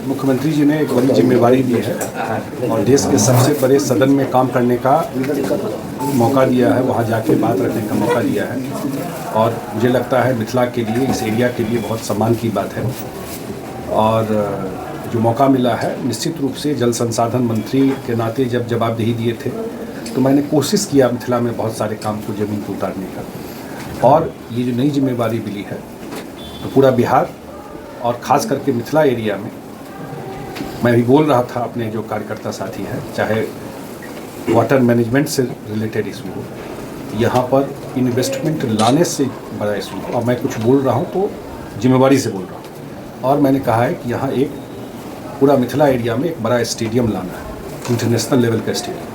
मुख्यमंत्री जी ने एक बड़ी जिम्मेवारी दी है और देश के सबसे बड़े सदन में काम करने का मौका दिया है, वहाँ जाके बात रखने का मौका दिया है और मुझे लगता है मिथिला के लिए, इस एरिया के लिए बहुत सम्मान की बात है। और जो मौका मिला है, निश्चित रूप से जल संसाधन मंत्री के नाते जब जवाबदेही दिए थे तो मैंने कोशिश किया मिथिला में बहुत सारे काम को ज़मीन पर उतारने का। और ये जो नई जिम्मेवारी मिली है तो पूरा बिहार और ख़ास करके मिथिला एरिया में, मैं भी बोल रहा था अपने जो कार्यकर्ता साथी हैं, चाहे वाटर मैनेजमेंट से रिलेटेड इशू हो, यहाँ पर इन्वेस्टमेंट लाने से बड़ा इशू हो, और मैं कुछ बोल रहा हूँ तो जिम्मेवारी से बोल रहा हूँ। और मैंने कहा है कि यहाँ एक पूरा मिथिला एरिया में एक बड़ा स्टेडियम लाना है, इंटरनेशनल लेवल का स्टेडियम,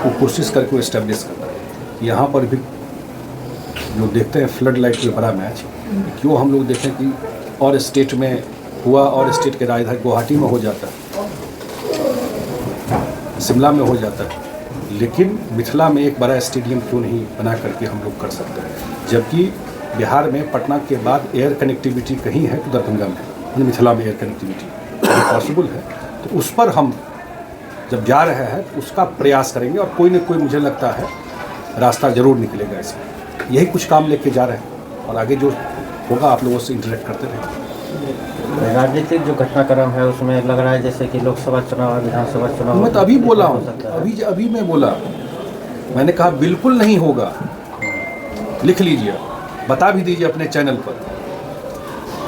वो कोशिश करके इस्टेब्लिश करना है। यहाँ पर भी जो देखते हैं फ्लड लाइट में बड़ा मैच, क्यों हम लोग देखें कि और स्टेट में हुआ और स्टेट के राजधानी गुवाहाटी में हो जाता है, शिमला में हो जाता है, लेकिन मिथिला में एक बड़ा स्टेडियम क्यों नहीं बना करके हम लोग कर सकते हैं। जबकि बिहार में पटना के बाद एयर कनेक्टिविटी कहीं है तो दरभंगा में, मिथिला में एयर कनेक्टिविटी पॉसिबल है, तो उस पर हम जब जा रहे हैं तो उसका प्रयास करेंगे और कोई न कोई मुझे लगता है रास्ता जरूर निकलेगा इसमें। यही कुछ काम लेके जा रहे हैं और आगे जो होगा आप लोगों से इंटरेक्ट करते रहेंगे। राजनीतिक जो घटनाक्रम है उसमें लग रहा है जैसे कि लोकसभा चुनाव, विधानसभा चुनाव, मैं तो अभी बोला हूँ, अभी मैं बोला, मैंने कहा बिल्कुल नहीं होगा। लिख लीजिए, बता भी दीजिए अपने चैनल पर।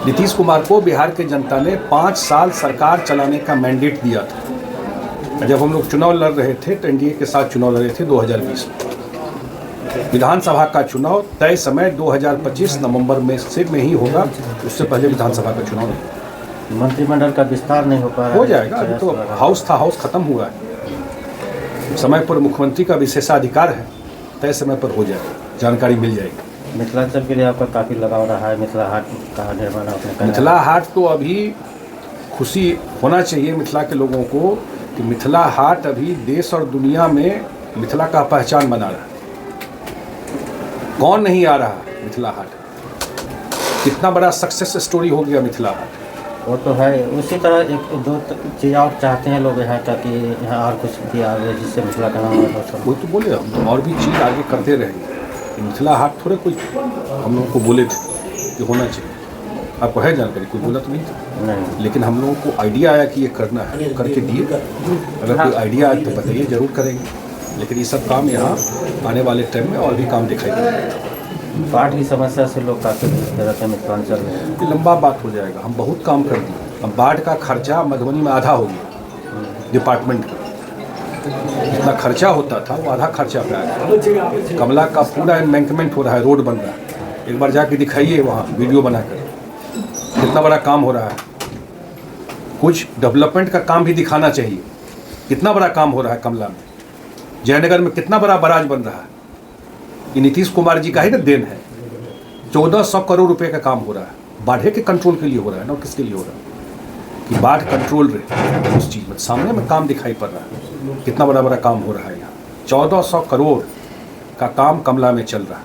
नीतीश कुमार को बिहार के जनता ने 5 साल सरकार चलाने का मैंडेट दिया था। जब हम लोग चुनाव लड़ रहे थे तो एनडीए के साथ चुनाव लड़ रहे थे 2020 में। विधानसभा का चुनाव तय समय 2025 नवंबर में ही होगा, उससे पहले विधानसभा का चुनाव नहीं। मंत्रिमंडल का विस्तार नहीं हो पा रहा, हो जाएगा। अभी तो हाउस था, हाउस खत्म हुआ है। समय पर मुख्यमंत्री का विशेषाधिकार है, तय समय पर हो जाएगा, जानकारी मिल जाएगी। मिथिलांचल के लिए आपका काफ़ी लगाव रहा है, मिथिला हाट का निर्माण आपने। मिथिला हाट तो अभी खुशी होना चाहिए मिथिला के लोगों को कि मिथिला हाट अभी देश और दुनिया में मिथिला का पहचान बना रहा है। कौन नहीं आ रहा मिथिला हाट, कितना बड़ा सक्सेस स्टोरी हो गया मिथिला हाट। वो तो है। उसी तरह एक दो चीज़ और चाहते हैं लोग यहाँ, ताकि यहाँ और कुछ भी आ रहे जिससे मिथिला का नाम हो। वो तो बोले हम और भी चीज़ आगे करते रहेंगे। मिथिला हाट थोड़े कोई हम लोगों को बोले थे कि होना चाहिए, आपको है जानकारी, कोई बोला तो नहीं था नहीं। लेकिन हम लोगों को आइडिया आया कि ये करना है, करके दिए। अगर कोई आइडिया आए तो बताइए, ज़रूर करेंगे। लेकिन ये सब काम यहाँ आने वाले टाइम में और भी काम दिखाई देगा। बाढ़ की समस्या से लोग काफ़ी रहते हैं मिथिलांचल में। ये लंबा बात हो जाएगा, हम बहुत काम कर दिए। अब बाढ़ का खर्चा मधुबनी में आधा हो गया, डिपार्टमेंट का जितना खर्चा होता था वो आधा खर्चा पे आ गया। कमला का पूरा एम्बैंकमेंट हो रहा है, रोड बन रहा है, एक बार जाके दिखाइए वहाँ वीडियो बनाकर, कितना बड़ा काम हो रहा है। कुछ डेवलपमेंट का काम भी दिखाना चाहिए, कितना बड़ा काम हो रहा है कमला में। जयनगर में कितना बड़ा बराज बन रहा है, ये नीतीश कुमार जी का ही ना देन है। 1400 करोड़ रुपए का काम हो रहा है, बाढ़ के कंट्रोल के लिए हो रहा है ना, किसके लिए हो रहा है कि बाढ़ कंट्रोल रहे। उस चीज़ में सामने में काम दिखाई पड़ रहा है, कितना बड़ा बड़ा काम हो रहा है यहाँ। 1400 करोड़ का काम कमला में चल रहा है,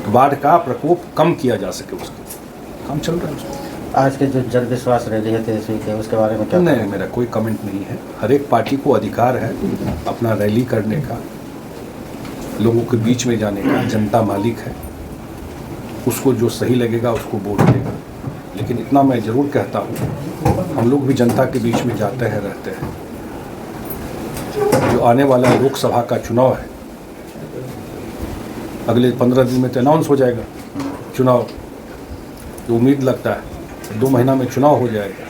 तो बाढ़ का प्रकोप कम किया जा सके उसके काम चल रहा है उसमें। आज के जो जन विश्वास रैली है तेजस्वी के, उसके बारे में क्या? नहीं, मेरा कोई कमेंट नहीं है। हर एक पार्टी को अधिकार है अपना रैली करने का, लोगों के बीच में जाने का। जनता मालिक है, उसको जो सही लगेगा उसको वोट देगा। लेकिन इतना मैं ज़रूर कहता हूँ, हम लोग भी जनता के बीच में जाते हैं, रहते हैं। जो आने वाला लोकसभा का चुनाव है, अगले 15 दिन में तो अनाउंस हो जाएगा चुनाव। तो उम्मीद लगता है 2 महीना में चुनाव हो जाएगा।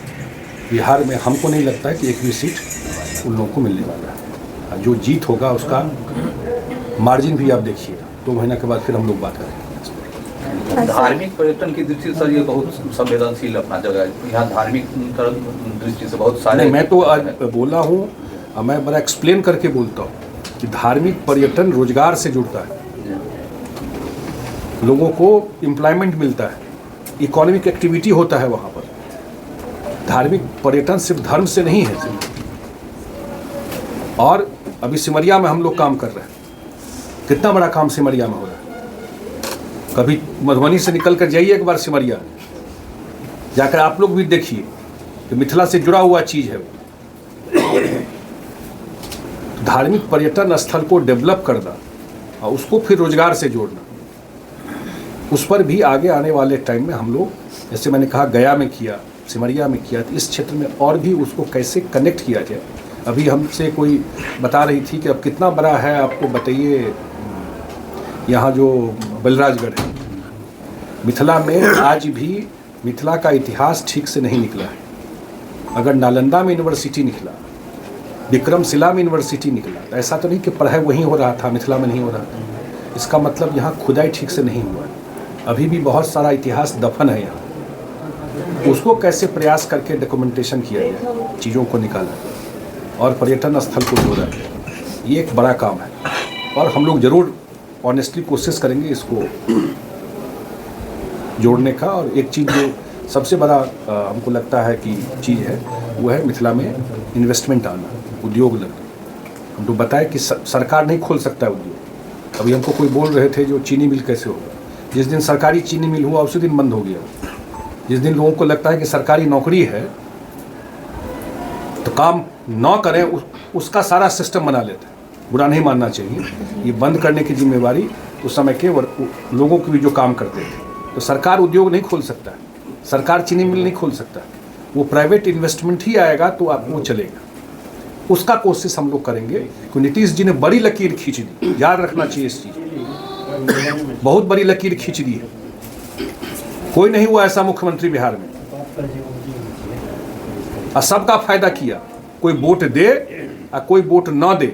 बिहार में हमको नहीं लगता है कि एक भी सीट उन लोगों को मिलने वाला है। जो जीत होगा उसका मार्जिन भी आप देखिएगा, 2 महीना के बाद फिर हम लोग बात करेंगे। धार्मिक पर्यटन की दृष्टि से ये बहुत संवेदनशील अपना जगह है। यहाँ धार्मिक दृष्टि से बहुत सारे, मैं तो आज बोला हूँ, मैं बड़ा एक्सप्लेन करके बोलता हूँ कि धार्मिक पर्यटन रोजगार से जुड़ता है, लोगों को एम्प्लॉयमेंट मिलता है, इकोनॉमिक एक्टिविटी होता है वहाँ पर। धार्मिक पर्यटन सिर्फ धर्म से नहीं है। और अभी सिमरिया में हम लोग काम कर रहे हैं, कितना बड़ा काम सिमरिया में हो रहा है। कभी मधुबनी से निकल कर जाइए एक बार सिमरिया, जाकर आप लोग भी देखिए कि मिथिला से जुड़ा हुआ चीज़ है वो। धार्मिक पर्यटन स्थल को डेवलप करना और उसको फिर रोजगार से जोड़ना, उस पर भी आगे आने वाले टाइम में हम लोग, जैसे मैंने कहा गया में किया, सिमरिया में किया, तो इस क्षेत्र में और भी उसको कैसे कनेक्ट किया जाए। अभी हमसे कोई बता रही थी कि अब कितना बड़ा है, आपको बताइए यहाँ जो बलराजगढ़ है, मिथिला में आज भी मिथिला का इतिहास ठीक से नहीं निकला है। अगर नालंदा में यूनिवर्सिटी निकला, विक्रमशिला में यूनिवर्सिटी निकला, तो ऐसा तो नहीं कि पढ़ाई वहीं हो रहा था, मिथिला में नहीं हो रहा था। इसका मतलब यहाँ खुदाई ठीक से नहीं हुआ है, अभी भी बहुत सारा इतिहास दफन है यहाँ। उसको कैसे प्रयास करके डॉक्यूमेंटेशन किया जाए, चीज़ों को निकाला और पर्यटन स्थल को जोड़ा जाए, ये एक बड़ा काम है। और हम लोग ज़रूर ऑनेस्टली कोशिश करेंगे इसको जोड़ने का। और एक चीज़ जो सबसे बड़ा हमको लगता है कि चीज़ है, वो है मिथिला में इन्वेस्टमेंट आना, उद्योग लगना। हम तो बताए कि सरकार नहीं खोल सकता है उद्योग। अभी हमको कोई बोल रहे थे जो चीनी मिल कैसे होगा, जिस दिन सरकारी चीनी मिल हुआ उसी दिन बंद हो गया। जिस दिन लोगों को लगता है कि सरकारी नौकरी है तो काम ना करें, उसका सारा सिस्टम बना लेते हैं। बुरा नहीं मानना चाहिए, ये बंद करने की जिम्मेवारी उस समय के लोगों की भी जो काम करते थे। तो सरकार उद्योग नहीं खोल सकता है, सरकार चीनी मिल नहीं खोल सकता, वो प्राइवेट इन्वेस्टमेंट ही आएगा तो आप वो चलेगा। उसका कोशिश हम लोग करेंगे कि नीतीश जी ने बड़ी लकीर खींच दी, याद रखना चाहिए इस चीज़, बहुत बड़ी लकीर खींच दी है। कोई नहीं हुआ ऐसा मुख्यमंत्री बिहार में, और सबका फायदा किया। कोई वोट दे और कोई वोट ना दे,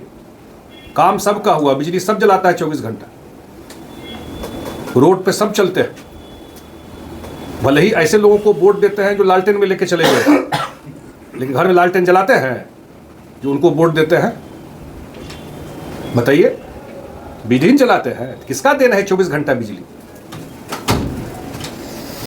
काम सबका हुआ। बिजली सब जलाता है 24 घंटा, रोड पे सब चलते हैं। भले ही ऐसे लोगों को वोट देते हैं जो लालटेन में लेके चले गए, लेकिन घर में लालटेन जलाते हैं जो उनको वोट देते हैं। बताइए, बिजली जलाते हैं, किसका देना है 24 घंटा बिजली?